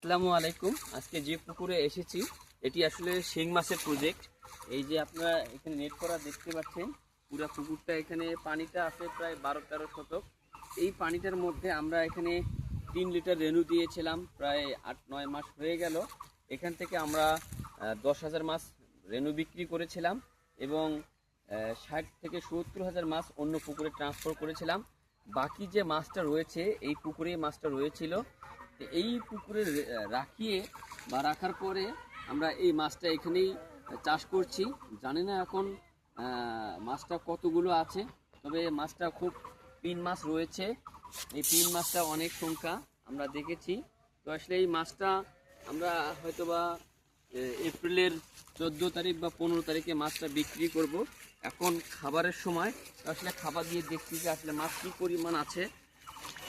আসসালামু আলাইকুম। আজকে যে পুকুরে এসেছি এটি আসলে শিং মাছের প্রজেক্ট। এই যে আপনারা এখানে নেট করা দেখতে পাচ্ছেন, পুরো পুকুরটা এখানে পানিটা আছে প্রায় 12-13 শতক। এই পানিটার মধ্যে আমরা এখানে 3 লিটার রেনু দিয়েছিলাম, প্রায় 8-9 মাস হয়ে গেল। এখান থেকে আমরা 10,000 মাছ রেনু বিক্রি করেছিলাম এবং 60-70 হাজার মাছ অন্য পুকুরে ট্রান্সফার করেছিলাম। বাকি যে মাছটা রয়েছে এই পুকুরে মাছটা রয়েছিল, এই পুকুরে রাখার পরে আমরা এই মাছটা এখানেই চাষ করছি। জানি না এখন মাছটা কতগুলো আছে, তবে মাছটা খুব পিন মাছ রয়েছে। এই পিন মাছটা অনেক সংখ্যা আমরা দেখেছি। তো আসলে এই মাছটা আমরা হয়তোবা এপ্রিলের 14 তারিখ বা 15 তারিখে মাছটা বিক্রি করব। এখন খাবারের সময়, আসলে খাবার দিয়ে দেখছি যে আসলে মাছ কী পরিমাণ আছে।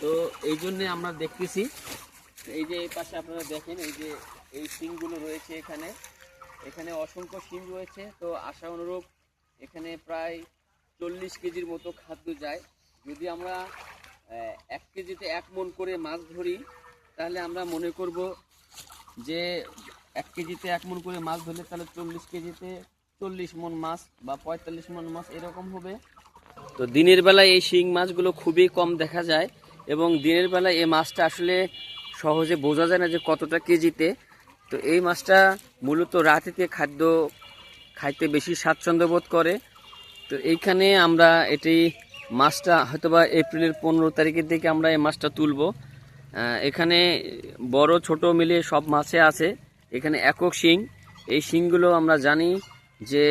তো এই জন্যে আমরা দেখতেছি। এই যে এই পাশে আপনারা দেখেন, এই যে এই শিংগুলো রয়েছে, এখানে অসংখ্য শিং রয়েছে। তো আশা অনুরূপ এখানে প্রায় 40 কেজির মতো খাদ্য যায়। যদি আমরা 1 কেজিতে 1 মণ করে মাছ ধরি, তাহলে আমরা মনে করব যে 1 কেজিতে 1 মণ করে মাছ ধরলে তাহলে 40 কেজিতে 40 মণ মাছ বা 45 মণ মাছ এরকম হবে। তো দিনের বেলায় এই শিং মাছগুলো খুবই কম দেখা যায় এবং দিনের বেলায় এই মাছটা আসলে সহজে বোঝা যায় না যে কতটা কেজিতে। তো এই মাছটা মূলত রাতেতে খাদ্য খাইতে বেশি স্বাচ্ছন্দ্য বোধ করে। তো এইখানে আমরা মাছটা হয়তোবা এপ্রিলের 15 তারিখের দিকে আমরা এই মাছটা তুলব। এখানে বড় ছোট মিলিয়ে সব মাছে আছে। এখানে একক শিং, এই শিংগুলো আমরা জানি যে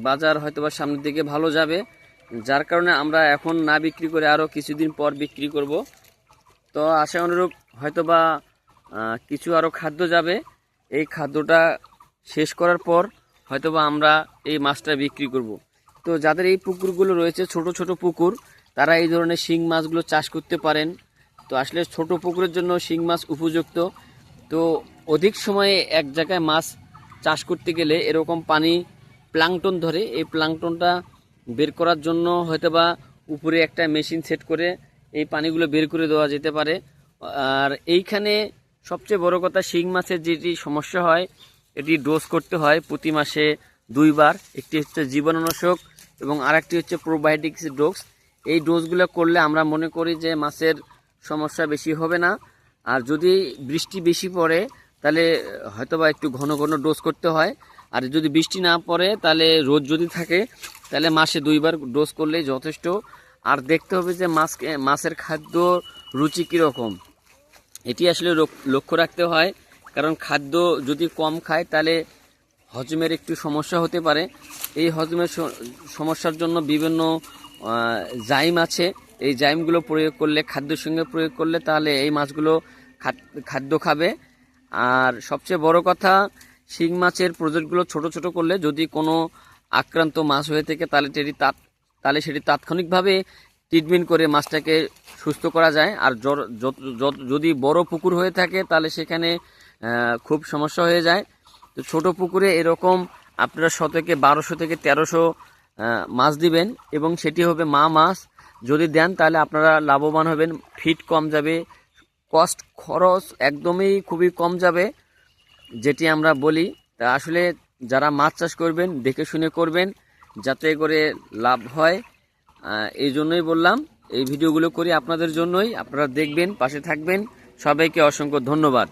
বাজার হয়তোবা সামনের দিকে ভালো যাবে, যার কারণে আমরা এখন না বিক্রি করে আরও কিছুদিন পর বিক্রি করব। তো আশা অনুরূপ হয়তোবা কিছু আরও খাদ্য যাবে। এই খাদ্যটা শেষ করার পর হয়তোবা আমরা এই মাছটা বিক্রি করব। তো যাদের এই পুকুরগুলো রয়েছে, ছোট ছোট পুকুর, তারা এই ধরনের শিং মাছগুলো চাষ করতে পারেন। তো আসলে ছোট পুকুরের জন্য শিং মাছ উপযুক্ত। তো অধিক সময়ে এক জায়গায় মাছ চাষ করতে গেলে এরকম পানি প্লাঙ্কটন ধরে, এই প্লাঙ্কটনটা বের করার জন্য হয়তোবা উপরে একটা মেশিন সেট করে এই পানিগুলো বের করে দেওয়া যেতে পারে। আর এইখানে সবচেয়ে বড় কথা, শিং মাছের যেটি সমস্যা হয়, এটি ডোজ করতে হয় প্রতি মাসে 2 বার। একটি হচ্ছে জীবাণুনাশক এবং আরেকটি হচ্ছে প্রোবায়োটিক্স ডোজ। এই ডোজগুলো করলে আমরা মনে করি যে মাছের সমস্যা বেশি হবে না। আর যদি বৃষ্টি বেশি পড়ে তাহলে হয়তোবা একটু ঘন ঘন ডোজ করতে হয়। আর যদি বৃষ্টি না পড়ে, তাহলে রোদ যদি থাকে, তাহলে মাসে 2 বার ডোজ করলেই যথেষ্ট। আর দেখতে হবে যে মাছের খাদ্য রুচি কীরকম, এটি আসলে লক্ষ্য রাখতে হয়। কারণ খাদ্য যদি কম খায় তাহলে হজমের একটু সমস্যা হতে পারে। এই হজমের সমস্যার জন্য বিভিন্ন জাইম আছে, এই জাইমগুলো প্রয়োগ করলে, খাদ্যের সঙ্গে প্রয়োগ করলে, তাহলে এই মাছগুলো খাদ্য খাবে। আর সবচেয়ে বড় কথা, শিং মাছের প্রজেক্টগুলো ছোট ছোট করলে যদি কোনো আক্রান্ত মাছ হয়ে থাকে তাহলে সেটি তাৎক্ষণিকভাবে ট্রিটমেন্ট করে মাছটাকে সুস্থ করা যায়। আর যদি বড় পুকুর হয়ে থাকে তাহলে সেখানে খুব সমস্যা হয়ে যায়। তো ছোট পুকুরে এরকম আপনারা শতকে 1200 থেকে 1300 মাছ দিবেন এবং সেটি হবে মা মাছ। যদি দেন তাহলে আপনারা লাভবান হবেন, ফিট কম যাবে, খরচ একদমই খুবই কম যাবে, যেটি আমরা বলি। তা আসলে যারা মাছ চাষ করবেন দেখে শুনে করবেন, যাতে করে লাভ হয়। এই জন্যই বললাম, এই ভিডিওগুলো করি আপনাদের জন্যই। আপনারা দেখবেন, পাশে থাকবেন। সবাইকে অসংখ্য ধন্যবাদ।